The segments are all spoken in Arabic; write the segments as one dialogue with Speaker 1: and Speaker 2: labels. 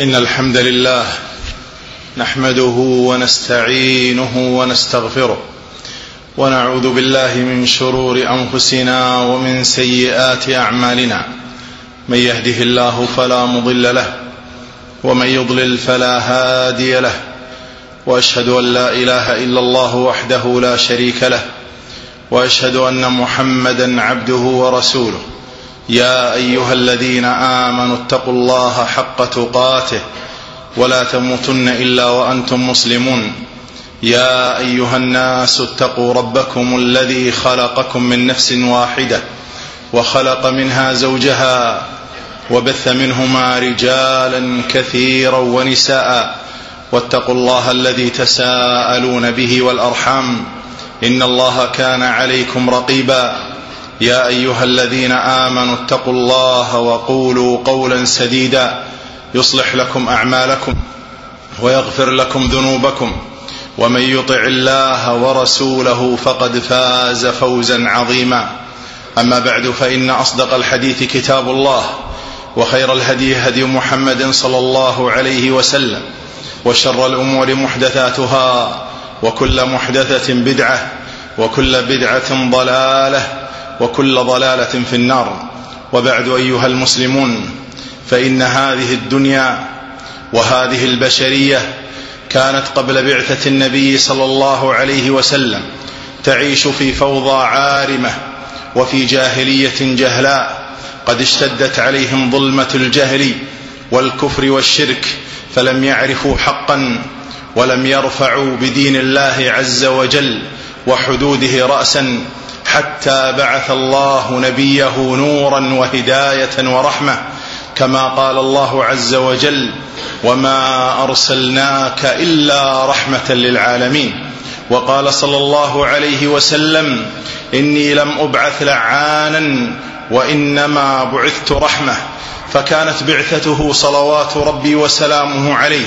Speaker 1: إن الحمد لله نحمده ونستعينه ونستغفره ونعوذ بالله من شرور أنفسنا ومن سيئات أعمالنا. من يهده الله فلا مضل له ومن يضلل فلا هادي له، وأشهد أن لا إله إلا الله وحده لا شريك له، وأشهد أن محمدا عبده ورسوله. يا أيها الذين آمنوا اتقوا الله حق تقاته ولا تموتن إلا وأنتم مسلمون. يا أيها الناس اتقوا ربكم الذي خلقكم من نفس واحدة وخلق منها زوجها وبث منهما رجالا كثيرا ونساء، واتقوا الله الذي تساءلون به والأرحام إن الله كان عليكم رقيبا. يا أيها الذين آمنوا اتقوا الله وقولوا قولا سديدا يصلح لكم أعمالكم ويغفر لكم ذنوبكم، ومن يطع الله ورسوله فقد فاز فوزا عظيما. أما بعد، فإن أصدق الحديث كتاب الله، وخير الهدي هدي محمد صلى الله عليه وسلم، وشر الأمور محدثاتها، وكل محدثة بدعة، وكل بدعة ضلالة، وكل ضلالة في النار. وبعد، أيها المسلمون، فإن هذه الدنيا وهذه البشرية كانت قبل بعثة النبي صلى الله عليه وسلم تعيش في فوضى عارمة وفي جاهلية جهلاء، قد اشتدت عليهم ظلمة الجهل والكفر والشرك، فلم يعرفوا حقا ولم يرفعوا بدين الله عز وجل وحدوده رأسا، حتى بعث الله نبيه نورا وهداية ورحمة، كما قال الله عز وجل: وما أرسلناك إلا رحمة للعالمين. وقال صلى الله عليه وسلم: إني لم أبعث لعانا وإنما بعثت رحمة. فكانت بعثته صلوات ربي وسلامه عليه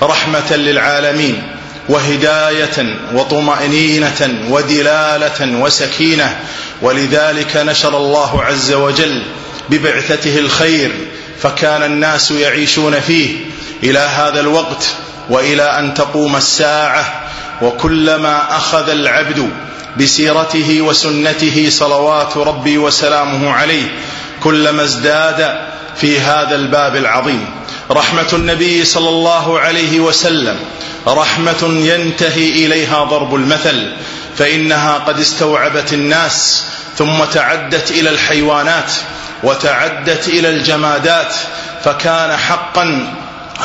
Speaker 1: رحمة للعالمين، وهداية وطمأنينة ودلالة وسكينة. ولذلك نشر الله عز وجل ببعثته الخير، فكان الناس يعيشون فيه إلى هذا الوقت وإلى أن تقوم الساعة. وكلما أخذ العبد بسيرته وسنته صلوات ربي وسلامه عليه كلما ازداد في هذا الباب العظيم. رحمة النبي صلى الله عليه وسلم رحمة ينتهي إليها ضرب المثل، فإنها قد استوعبت الناس، ثم تعدت إلى الحيوانات وتعدت إلى الجمادات، فكان حقا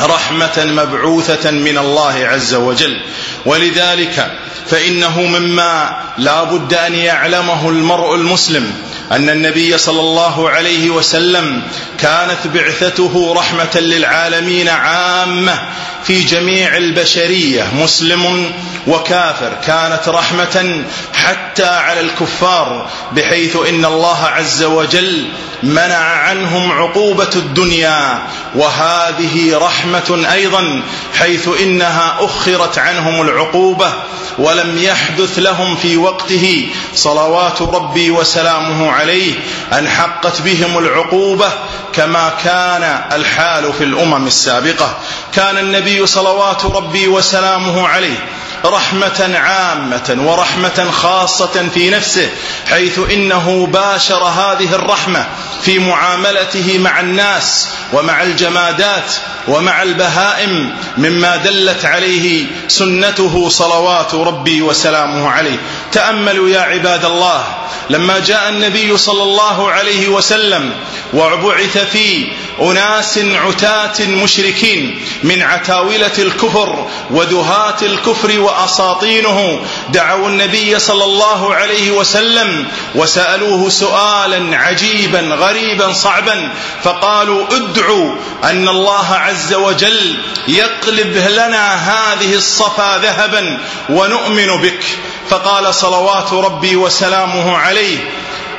Speaker 1: رحمة مبعوثة من الله عز وجل. ولذلك فإنه مما لا بد أن يعلمه المرء المسلم أن النبي صلى الله عليه وسلم كانت بعثته رحمة للعالمين عامة في جميع البشرية، مسلم وكافر، كانت رحمة حتى على الكفار، بحيث إن الله عز وجل منع عنهم عقوبة الدنيا، وهذه رحمة أيضا، حيث إنها أخرت عنهم العقوبة ولم يحدث لهم في وقته صلوات ربي وسلامه عليه أن حقت بهم العقوبة كما كان الحال في الأمم السابقة. كان النبي صلوات ربي وسلامه عليه رحمة عامة ورحمة خاصة في نفسه، حيث إنه باشر هذه الرحمة في معاملته مع الناس ومع الجمادات ومع البهائم، مما دلت عليه سنته صلوات ربي وسلامه عليه. تأملوا يا عباد الله، لما جاء النبي صلى الله عليه وسلم وبعث في أناس عتاة مشركين من عتاولة الكفر ودهاة الكفر وأساطينه، دعوا النبي صلى الله عليه وسلم وسألوه سؤالا عجيبا غريبا صعبا، فقالوا: ادعوا أن الله عز وجل يقلب لنا هذه الصفا ذهبا ونؤمن بك. فقال صلوات ربي وسلامه عليه: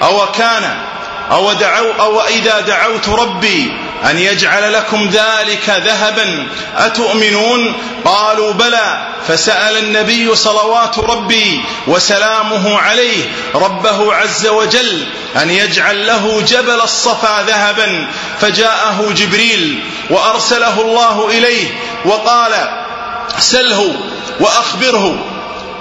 Speaker 1: أو إذا دعوت ربي أن يجعل لكم ذلك ذهبا أتؤمنون؟ قالوا بلى. فسأل النبي صلوات ربي وسلامه عليه ربه عز وجل أن يجعل له جبل الصفا ذهبا، فجاءه جبريل وأرسله الله إليه وقال سله وأخبره،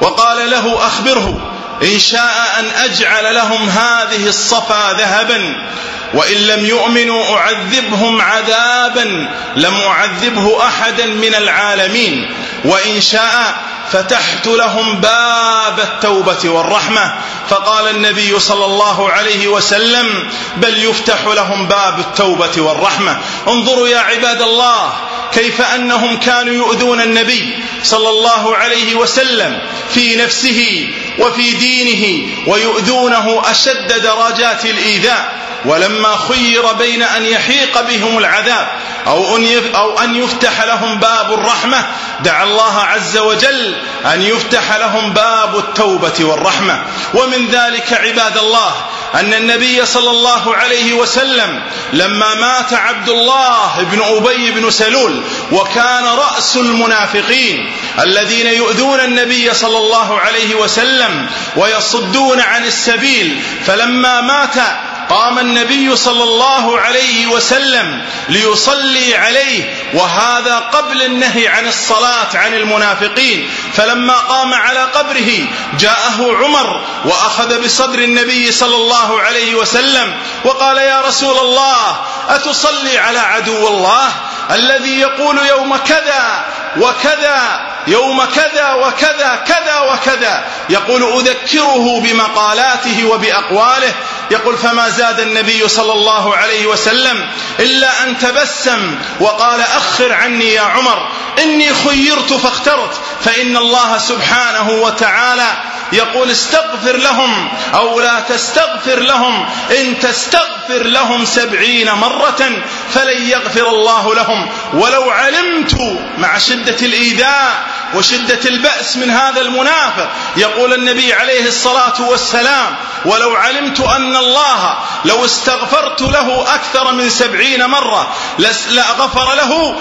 Speaker 1: وقال له أخبره إن شاء أن أجعل لهم هذه الصفا ذهبا، وإن لم يؤمنوا أعذبهم عذابا لم أعذبه أحدا من العالمين، وإن شاء فتحت لهم باب التوبة والرحمة. فقال النبي صلى الله عليه وسلم بل يفتح لهم باب التوبة والرحمة. انظروا يا عباد الله كيف أنهم كانوا يؤذون النبي صلى الله عليه وسلم في نفسه وفي دينه، ويؤذونه أشد درجات الإيذاء، ولما خير بين أن يحيق بهم العذاب أو أن يفتح لهم باب الرحمة دعا الله عز وجل أن يفتح لهم باب التوبة والرحمة. ومن ذلك عباد الله أن النبي صلى الله عليه وسلم لما مات عبد الله بن أبي بن سلول، وكان رأس المنافقين الذين يؤذون النبي صلى الله عليه وسلم ويصدون عن السبيل، فلما مات قام النبي صلى الله عليه وسلم ليصلي عليه، وهذا قبل النهي عن الصلاة عن المنافقين. فلما قام على قبره جاءه عمر وأخذ بصدر النبي صلى الله عليه وسلم وقال يا رسول الله أتصلي على عدو الله الذي يقول يوم كذا وكذا يوم كذا وكذا كذا وكذا، يقول أذكره بمقالاته وبأقواله. يقول فما زاد النبي صلى الله عليه وسلم إلا أن تبسم وقال أخر عني يا عمر إني خيرت فاخترت، فإن الله سبحانه وتعالى يقول استغفر لهم أو لا تستغفر لهم، إن تستغفر لهم 70 مرة فلن يغفر الله لهم. ولو علمت مع شدة الإيذاء وشدة البأس من هذا المنافق، يقول النبي عليه الصلاة والسلام ولو علمت أن الله لو استغفرت له أكثر من 70 مرة لأغفر له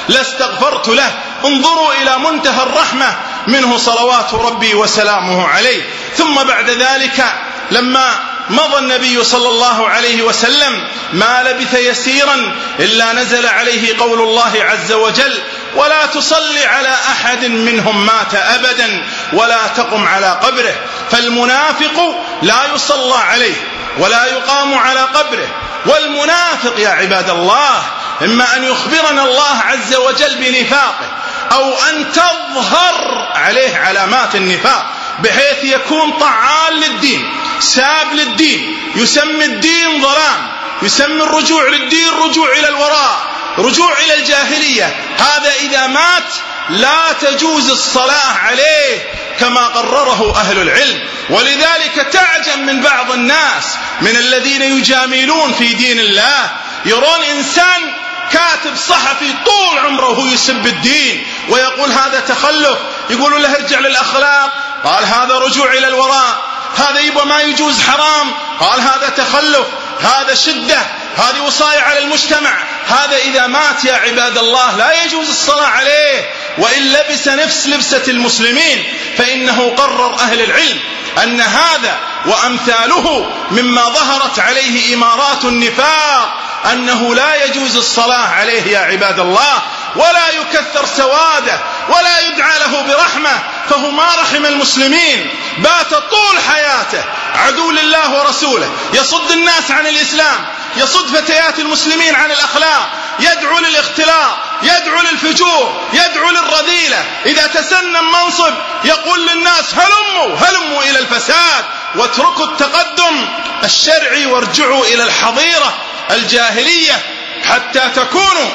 Speaker 1: لاستغفرت له. انظروا إلى منتهى الرحمة منه صلوات ربي وسلامه عليه. ثم بعد ذلك لما مضى النبي صلى الله عليه وسلم ما لبث يسيرا إلا نزل عليه قول الله عز وجل ولا تصلي على أحد منهم مات أبدا ولا تقم على قبره. فالمنافق لا يصلى عليه ولا يقام على قبره. والمنافق يا عباد الله إما أن يخبرنا الله عز وجل بنفاقه أو أن تظهر عليه علامات النفاق، بحيث يكون طعان للدين ساب للدين، يسمي الدين ظلام، يسمي الرجوع للدين رجوع إلى الوراء، رجوع إلى الجاهلية. هذا إذا مات لا تجوز الصلاة عليه كما قرره أهل العلم. ولذلك تعجب من بعض الناس من الذين يجاملون في دين الله، يرون إنسان كاتب صحفي طول عمره يسب الدين ويقول هذا تخلف، يقولوا له ارجع للأخلاق، قال هذا رجوع إلى الوراء، هذا يبقى ما يجوز حرام، قال هذا تخلف، هذا شدة، هذه وصاية على المجتمع. هذا إذا مات يا عباد الله لا يجوز الصلاة عليه، وإن لبس نفس لبسة المسلمين، فإنه قرر أهل العلم أن هذا وأمثاله مما ظهرت عليه إمارات النفاق، أنه لا يجوز الصلاة عليه يا عباد الله، ولا يكثر سواده ولا يدعى له برحمة، فهو ما رحم المسلمين، بات طول حياته عدو لله ورسوله، يصد الناس عن الإسلام، يصد فتيات المسلمين عن الأخلاق، يدعو للاختلاط، يدعو للفجور، يدعو للرذيلة. إذا تسنم منصب يقول للناس هلموا إلى الفساد واتركوا التقدم الشرعي وارجعوا إلى الحظيرة الجاهلية حتى تكونوا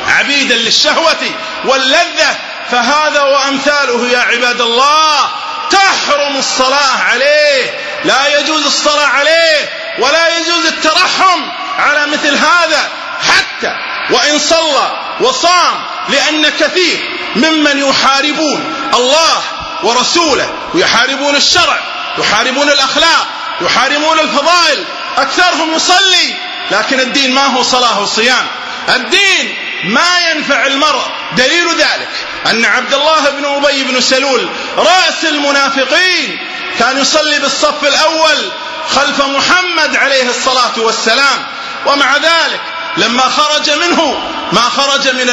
Speaker 1: عبيدا للشهوة واللذة. فهذا وأمثاله يا عباد الله تحرم الصلاة عليه، لا يجوز الصلاة عليه ولا يجوز الترحم على مثل هذا حتى وإن صلى وصام، لأن كثير ممن يحاربون الله ورسوله ويحاربون الشرع، يحاربون الأخلاق، يحاربون الفضائل، أكثرهم يصلي لكن الدين ما هو صلاة وصيام، الدين ما ينفع المرء. دليل ذلك أن عبد الله بن أبي بن سلول رأس المنافقين كان يصلي بالصف الأول خلف محمد عليه الصلاة والسلام، ومع ذلك لما خرج منه ما خرج من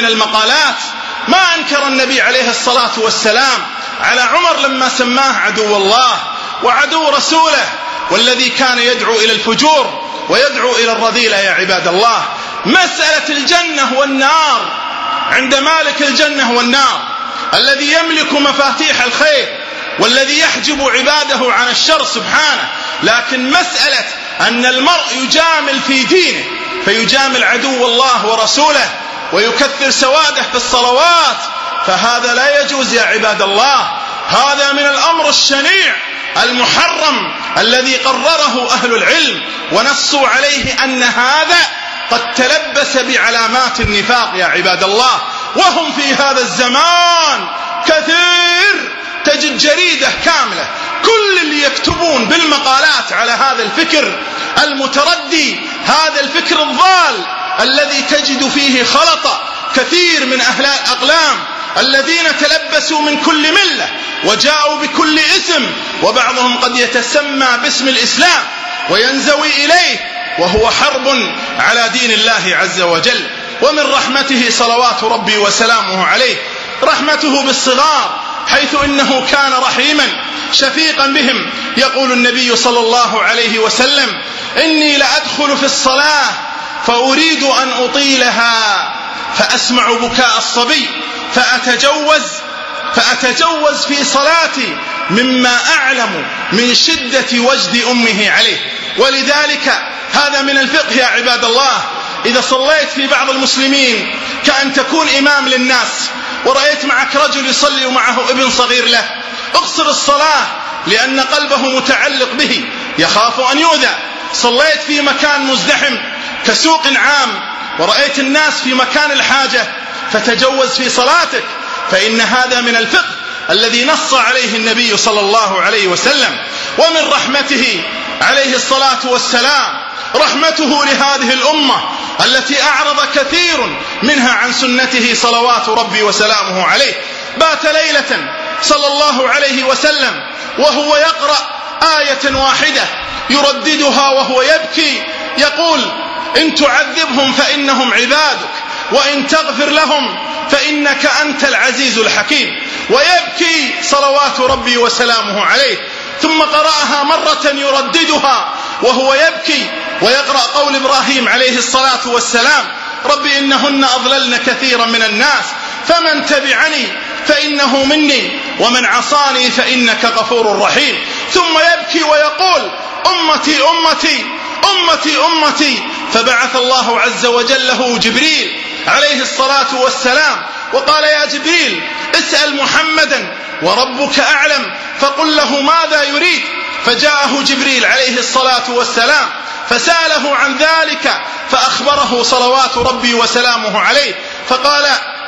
Speaker 1: المقالات ما أنكر النبي عليه الصلاة والسلام على عمر لما سماه عدو الله وعدو رسوله، والذي كان يدعو إلى الفجور ويدعو إلى الرذيلة. يا عباد الله، مسألة الجنة والنار عند مالك الجنة والنار الذي يملك مفاتيح الخير والذي يحجب عباده عن الشر سبحانه، لكن مسألة أن المرء يجامل في دينه فيجامل عدو الله ورسوله ويكثر سواده في الصلوات، فهذا لا يجوز يا عباد الله. هذا من الأمر الشنيع المحرم الذي قرره أهل العلم ونصوا عليه أن هذا قد تلبس بعلامات النفاق يا عباد الله، وهم في هذا الزمان كثير. تجد جريدة كاملة كل اللي يكتبون بالمقالات على هذا الفكر المتردي، هذا الفكر الضال الذي تجد فيه خلط كثير من أهل الأقلام الذين تلبسوا من كل ملة وجاءوا بكل اسم، وبعضهم قد يتسمى باسم الإسلام وينزوي إليه، وهو حرب على دين الله عز وجل. ومن رحمته صلوات ربي وسلامه عليه رحمته بالصغار، حيث إنه كان رحيما شفيقا بهم. يقول النبي صلى الله عليه وسلم: إني لأدخل في الصلاة فأريد أن أطيلها فأسمع بكاء الصبي فأتجوز في صلاتي مما أعلم من شدة وجد أمه عليه. ولذلك هذا من الفقه يا عباد الله. إذا صليت في بعض المسلمين كأن تكون إمام للناس ورأيت معك رجل يصلي ومعه ابن صغير له، اقصر الصلاة لأن قلبه متعلق به يخاف أن يؤذى. صليت في مكان مزدحم كسوق عام ورأيت الناس في مكان الحاجة فتجوز في صلاتك، فإن هذا من الفقه الذي نص عليه النبي صلى الله عليه وسلم. ومن رحمته عليه الصلاة والسلام رحمته لهذه الأمة التي أعرض كثير منها عن سنته صلوات ربي وسلامه عليه. بات ليلة صلى الله عليه وسلم وهو يقرأ آية واحدة يرددها وهو يبكي، يقول: إن تعذبهم فإنهم عبادك وإن تغفر لهم فإنك أنت العزيز الحكيم، ويبكي صلوات ربي وسلامه عليه. ثم قرأها مرة يرددها وهو يبكي ويقرأ قول إبراهيم عليه الصلاة والسلام: رب إنهن أضللن كثيرا من الناس فمن تبعني فإنه مني ومن عصاني فإنك غفور رحيم. ثم يبكي ويقول: أمتي أمتي أمتي أمتي. فبعث الله عز وجل له جبريل عليه الصلاة والسلام وقال: يا جبريل اسأل محمدا وربك أعلم فقل له ماذا يريد. فجاءه جبريل عليه الصلاة والسلام فسأله عن ذلك فأخبره صلوات ربي وسلامه عليه، فقال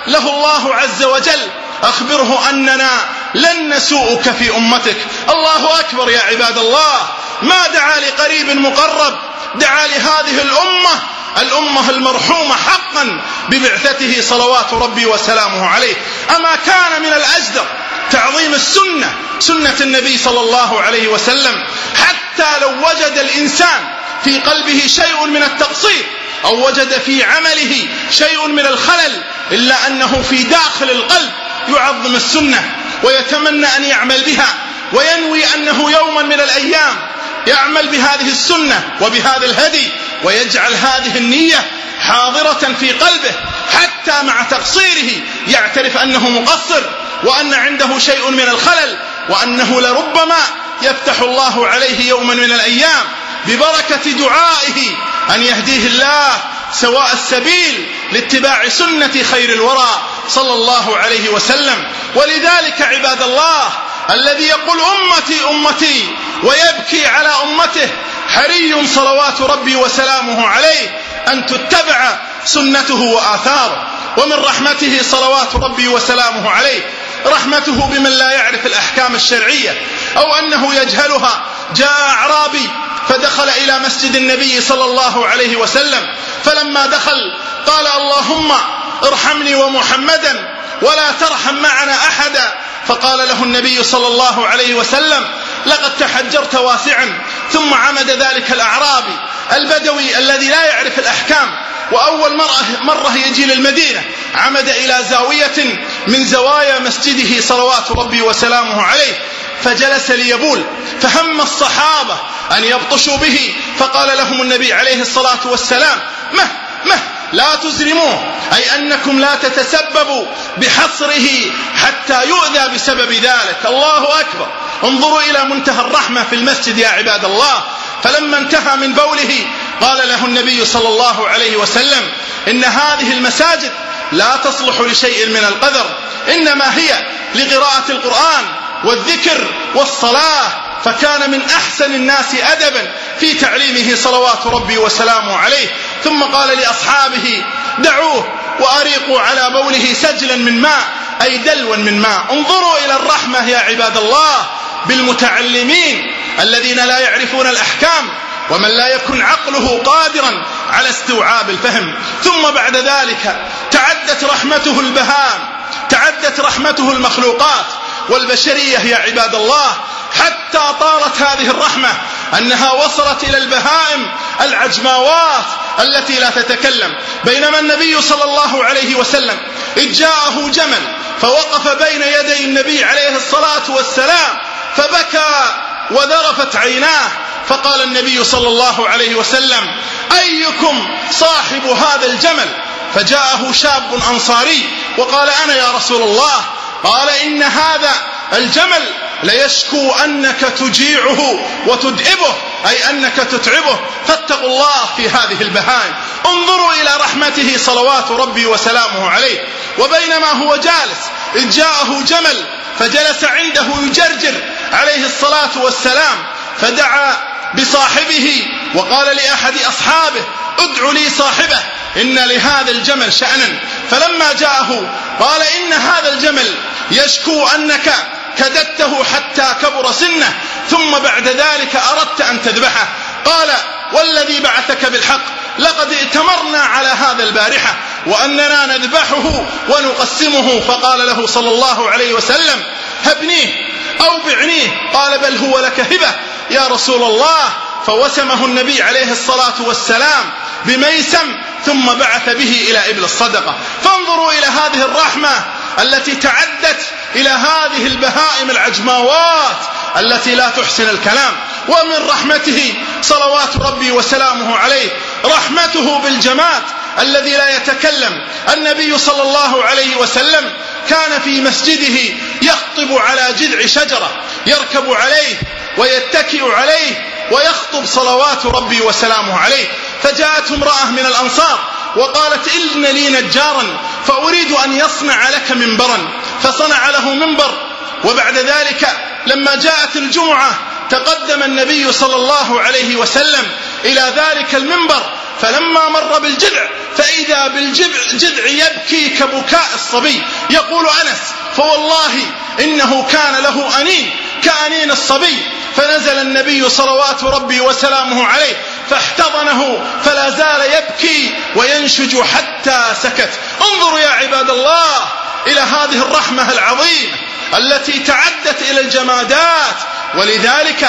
Speaker 1: له الله عز وجل: أخبره أننا لن نسوءك في أمتك. الله أكبر يا عباد الله، ما دعا لقريب مقرب، دعا لهذه الأمة المرحومة حقا ببعثته صلوات ربي وسلامه عليه. أما كان من الأجدر تعظيم سنة النبي صلى الله عليه وسلم، حتى لو وجد الإنسان في قلبه شيء من التقصير أو وجد في عمله شيء من الخلل، إلا أنه في داخل القلب يعظم السنة ويتمنى أن يعمل بها، وينوي أنه يوما من الأيام يعمل بهذه السنة وبهذا الهدي، ويجعل هذه النية حاضرة في قلبه حتى مع تقصيره يعترف أنه مقصر وأن عنده شيء من الخلل، وأنه لربما يفتح الله عليه يوما من الأيام ببركة دعائه أن يهديه الله سواء السبيل لاتباع سنة خير الورى صلى الله عليه وسلم. ولذلك عباد الله الذي يقول أمتي أمتي ويبكي على أمته حري صلوات ربي وسلامه عليه أن تتبع سنته وآثاره. ومن رحمته صلوات ربي وسلامه عليه رحمته بمن لا يعرف الأحكام الشرعية أو أنه يجهلها. جاء أعرابي فدخل إلى مسجد النبي صلى الله عليه وسلم، فلما دخل قال: اللهم ارحمني ومحمدا ولا ترحم معنا أحدا. فقال له النبي صلى الله عليه وسلم: لقد تحجرت واسعا. ثم عمد ذلك الأعرابي البدوي الذي لا يعرف الأحكام وأول مرة يجي للمدينة، عمد إلى زاوية من زوايا مسجده صلوات ربي وسلامه عليه، فجلس ليبول، فهم الصحابة أن يبطشوا به، فقال لهم النبي عليه الصلاة والسلام: مه لا تزرموه، أي أنكم لا تتسببوا بحصره حتى يؤذى بسبب ذلك. الله أكبر. انظروا إلى منتهى الرحمة في المسجد يا عباد الله. فلما انتهى من بوله قال له النبي صلى الله عليه وسلم: إن هذه المساجد لا تصلح لشيء من القذر، إنما هي لقراءة القرآن والذكر والصلاة. فكان من أحسن الناس أدبا في تعليمه صلوات ربي وسلامه عليه. ثم قال لأصحابه: دعوه وأريقوا على بوله سجلا من ماء، أي دلوا من ماء. انظروا إلى الرحمة يا عباد الله بالمتعلمين الذين لا يعرفون الأحكام ومن لا يكن عقله قادرا على استوعاب الفهم. ثم بعد ذلك تعدت رحمته البهائم، تعدت رحمته المخلوقات والبشرية يا عباد الله، حتى طالت هذه الرحمة أنها وصلت إلى البهائم العجماوات التي لا تتكلم. بينما النبي صلى الله عليه وسلم إذ جاءه جمل فوقف بين يدي النبي عليه الصلاة والسلام فبكى وذرفت عيناه، فقال النبي صلى الله عليه وسلم: أيكم صاحب هذا الجمل؟ فجاءه شاب أنصاري وقال: أنا يا رسول الله. قال: إن هذا الجمل ليشكو أنك تجيعه وتدئبه، أي أنك تتعبه، فاتقوا الله في هذه البهائم. انظروا إلى رحمته صلوات ربي وسلامه عليه. وبينما هو جالس إذ جاءه جمل فجلس عنده يجرجر عليه الصلاة والسلام، فدعا بصاحبه وقال لأحد أصحابه: ادع لي صاحبه إن لهذا الجمل شأنا. فلما جاءه قال: إن هذا الجمل يشكو أنك كددته حتى كبر سنه، ثم بعد ذلك أردت أن تذبحه. قال: والذي بعثك بالحق لقد ائتمرنا على هذا البارحة وأننا نذبحه ونقسمه. فقال له صلى الله عليه وسلم: هبنيه أو بعنيه. قال: بل هو لك هبة يا رسول الله. فوسمه النبي عليه الصلاة والسلام بميسم ثم بعث به إلى إبل الصدقة. فانظروا إلى هذه الرحمة التي تعدت إلى هذه البهائم العجماوات التي لا تحسن الكلام. ومن رحمته صلوات ربي وسلامه عليه رحمته بالجماد الذي لا يتكلم. النبي صلى الله عليه وسلم كان في مسجده يخطب على جذع شجرة يركب عليه ويتكئ عليه ويخطب صلوات ربي وسلامه عليه. فجاءت امرأة من الأنصار وقالت: إن لي نجارا فأريد أن يصنع لك منبرا، فصنع له منبر. وبعد ذلك لما جاءت الجمعة تقدم النبي صلى الله عليه وسلم إلى ذلك المنبر، فلما مر بالجذع فإذا بالجذع يبكي كبكاء الصبي. يقول أنس: فوالله إنه كان له أنين كأنين الصبي. فنزل النبي صلوات ربي وسلامه عليه فاحتضنه فلا زال يبكي وينشج حتى سكت. انظروا يا عباد الله إلى هذه الرحمة العظيمة التي تعدت إلى الجمادات. ولذلك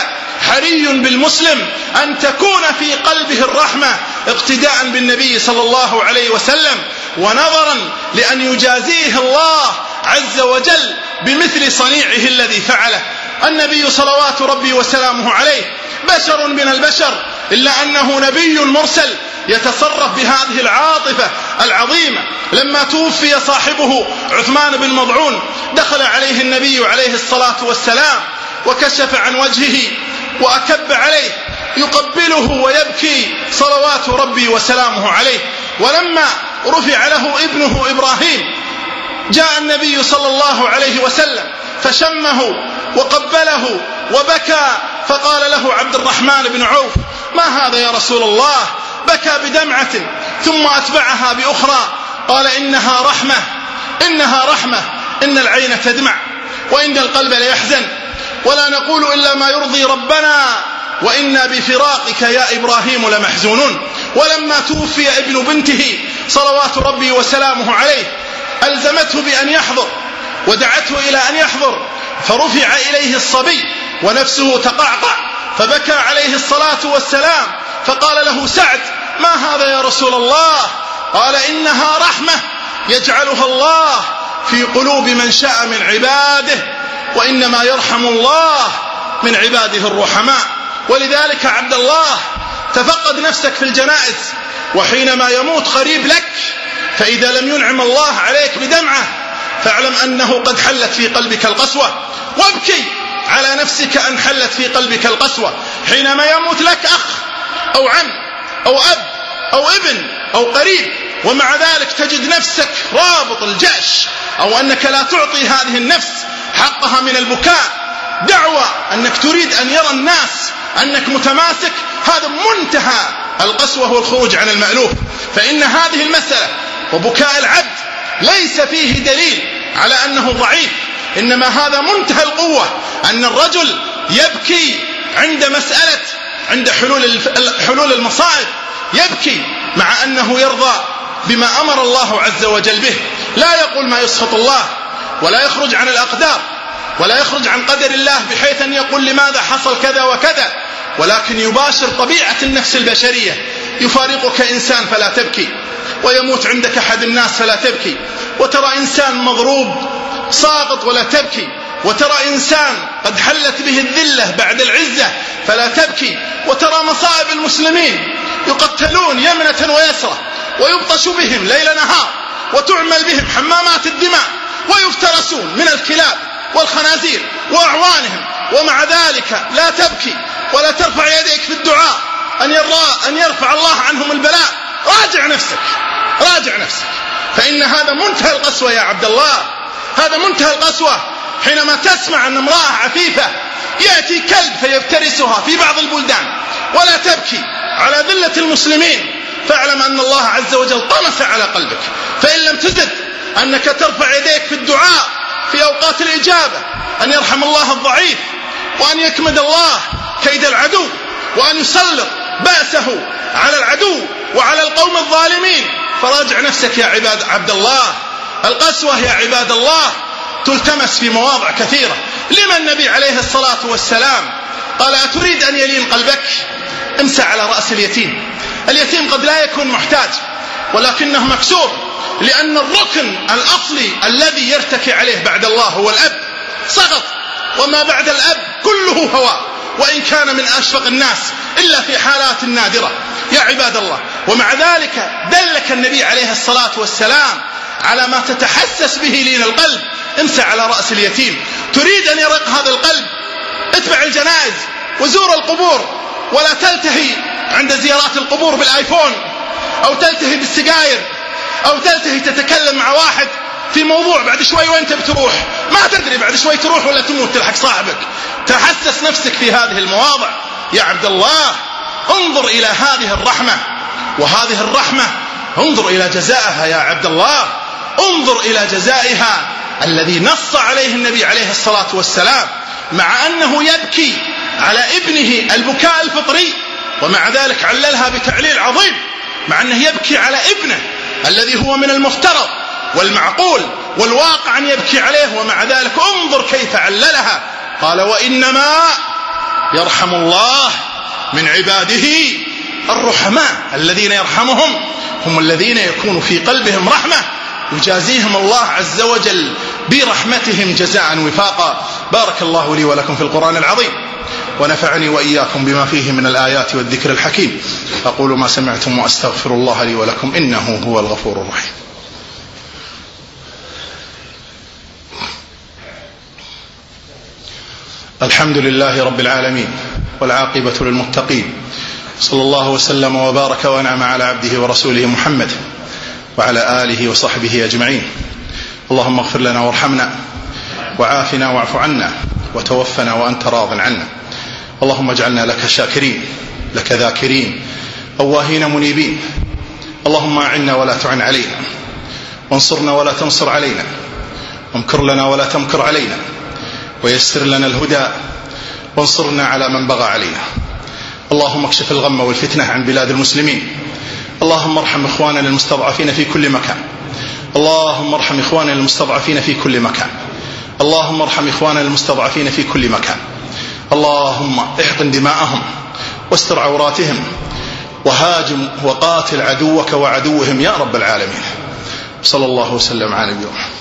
Speaker 1: حري بالمسلم أن تكون في قلبه الرحمة اقتداء بالنبي صلى الله عليه وسلم، ونظرا لأن يجازيه الله عز وجل بمثل صنيعه الذي فعله. النبي صلوات ربي وسلامه عليه بشر من البشر، إلا أنه نبي مرسل يتصرف بهذه العاطفة العظيمة. لما توفي صاحبه عثمان بن مضعون دخل عليه النبي عليه الصلاة والسلام وكشف عن وجهه وأكب عليه يقبله ويبكي صلوات ربي وسلامه عليه. ولما رفع له ابنه إبراهيم جاء النبي صلى الله عليه وسلم فشمه وقبله وبكى، فقال له عبد الرحمن بن عوف: ما هذا يا رسول الله؟ بكى بدمعة ثم أتبعها بأخرى. قال: إنها رحمة، إنها رحمة، إن العين تدمع وإن القلب ليحزن. ولا نقول إلا ما يرضي ربنا، وإنا بفراقك يا إبراهيم لمحزونون. ولما توفي ابن بنته صلوات ربي وسلامه عليه ألزمته بأن يحضر، ودعته إلى أن يحضر، فرفع إليه الصبي ونفسه تقعقع، فبكى عليه الصلاة والسلام، فقال له سعد: ما هذا يا رسول الله؟ قال: إنها رحمة يجعلها الله في قلوب من شاء من عباده، وإنما يرحم الله من عباده الرحماء. ولذلك عبد الله تفقد نفسك في الجنائز، وحينما يموت قريب لك فإذا لم ينعم الله عليك بدمعة فاعلم أنه قد حلت في قلبك القسوة، وابكي على نفسك أن حلت في قلبك القسوة. حينما يموت لك أخ أو عم أو أب أو ابن أو قريب، ومع ذلك تجد نفسك رابط الجأش، أو أنك لا تعطي هذه النفس حقها من البكاء، دعوة أنك تريد أن يرى الناس أنك متماسك، هذا منتهى القسوة والخروج عن المألوف. فإن هذه المسألة وبكاء العبد ليس فيه دليل على أنه ضعيف، إنما هذا منتهى القوة، أن الرجل يبكي عند حلول المصائب، يبكي مع أنه يرضى بما أمر الله عز وجل به، لا يقول ما يسخط الله، ولا يخرج عن الأقدار، ولا يخرج عن قدر الله بحيث أن يقول لماذا حصل كذا وكذا، ولكن يباشر طبيعة النفس البشرية. يفارقك إنسان فلا تبكي، ويموت عندك أحد الناس فلا تبكي، وترى إنسان مضروب ساقط ولا تبكي، وترى إنسان قد حلت به الذلة بعد العزة فلا تبكي، وترى مصائب المسلمين يقتلون يمنة ويسرة، ويبطش بهم ليل نهار، وتعمل بهم حمامات الدماء، ويفترسون من الكلاب والخنازير وأعوانهم، ومع ذلك لا تبكي ولا ترفع يديك في الدعاء أن يرفع الله عنهم البلاء. راجع نفسك، فإن هذا منتهى القسوة يا عبد الله، هذا منتهى القسوة. حينما تسمع أن امرأة عفيفة يأتي كلب فيفترسها في بعض البلدان ولا تبكي على ذلة المسلمين، فاعلم أن الله عز وجل طمس على قلبك. فإن لم تزد أنك ترفع يديك في الدعاء في أوقات الإجابة أن يرحم الله الضعيف، وأن يكمد الله كيد العدو، وأن يسلط بأسه على العدو وعلى القوم الظالمين، فراجع نفسك يا عبد الله. القسوة يا عباد الله تلتمس في مواضع كثيرة. لما النبي عليه الصلاة والسلام قال: أتريد أن يلين قلبك؟ امسح على رأس اليتيم. اليتيم قد لا يكون محتاج ولكنه مكسور، لأن الركن الأصلي الذي يرتكي عليه بعد الله هو الأب، سقط، وما بعد الأب كله هواء، وإن كان من أشفق الناس إلا في حالات نادرة يا عباد الله. ومع ذلك دلك النبي عليه الصلاة والسلام على ما تتحسس به لين القلب. امسح على رأس اليتيم. تريد أن يرق هذا القلب؟ اتبع الجنائز وزور القبور، ولا تلتهي عند زيارات القبور بالآيفون، أو تلتهي بالسجاير، أو تلتهي تتكلم مع واحد في موضوع بعد شوي وانت بتروح ما تدري بعد شوي تروح ولا تموت تلحق صاحبك. تحسس نفسك في هذه المواضع يا عبد الله. انظر إلى هذه الرحمة، وهذه الرحمة انظر إلى جزائها يا عبد الله، انظر إلى جزائها الذي نص عليه النبي عليه الصلاة والسلام، مع أنه يبكي على ابنه البكاء الفطري، ومع ذلك عللها بتعليل عظيم، مع أنه يبكي على ابنه الذي هو من المفترض والمعقول والواقع أن يبكي عليه، ومع ذلك انظر كيف عللها. قال: وإنما يرحم الله من عباده الرحماء. الذين يرحمهم هم الذين يكون في قلبهم رحمة، يجازيهم الله عز وجل برحمتهم جزاء وفاقا. بارك الله لي ولكم في القرآن العظيم، ونفعني وإياكم بما فيه من الآيات والذكر الحكيم. أقول ما سمعتم وأستغفر الله لي ولكم، إنه هو الغفور الرحيم. الحمد لله رب العالمين، والعاقبة للمتقين، صلى الله وسلم وبارك وأنعم على عبده ورسوله محمد وعلى آله وصحبه أجمعين. اللهم اغفر لنا وارحمنا، وعافنا واعف عنا، وتوفنا وأنت راض عنا. اللهم اجعلنا لك شاكرين، لك ذاكرين، أواهين منيبين. اللهم أعنا ولا تعن علينا، وانصرنا ولا تنصر علينا، وامكر لنا ولا تمكر علينا، ويسر لنا الهدى وانصرنا على من بغى علينا. اللهم اكشف الغم والفتنة عن بلاد المسلمين. اللهم ارحم إخواننا المستضعفين في كل مكان. اللهم ارحم إخواننا المستضعفين في كل مكان. اللهم ارحم إخواننا المستضعفين في كل مكان. اللهم احقن دماءهم واستر عوراتهم وهاجم وقاتل عدوك وعدوهم يا رب العالمين. صلى الله وسلم على نبينا محمد.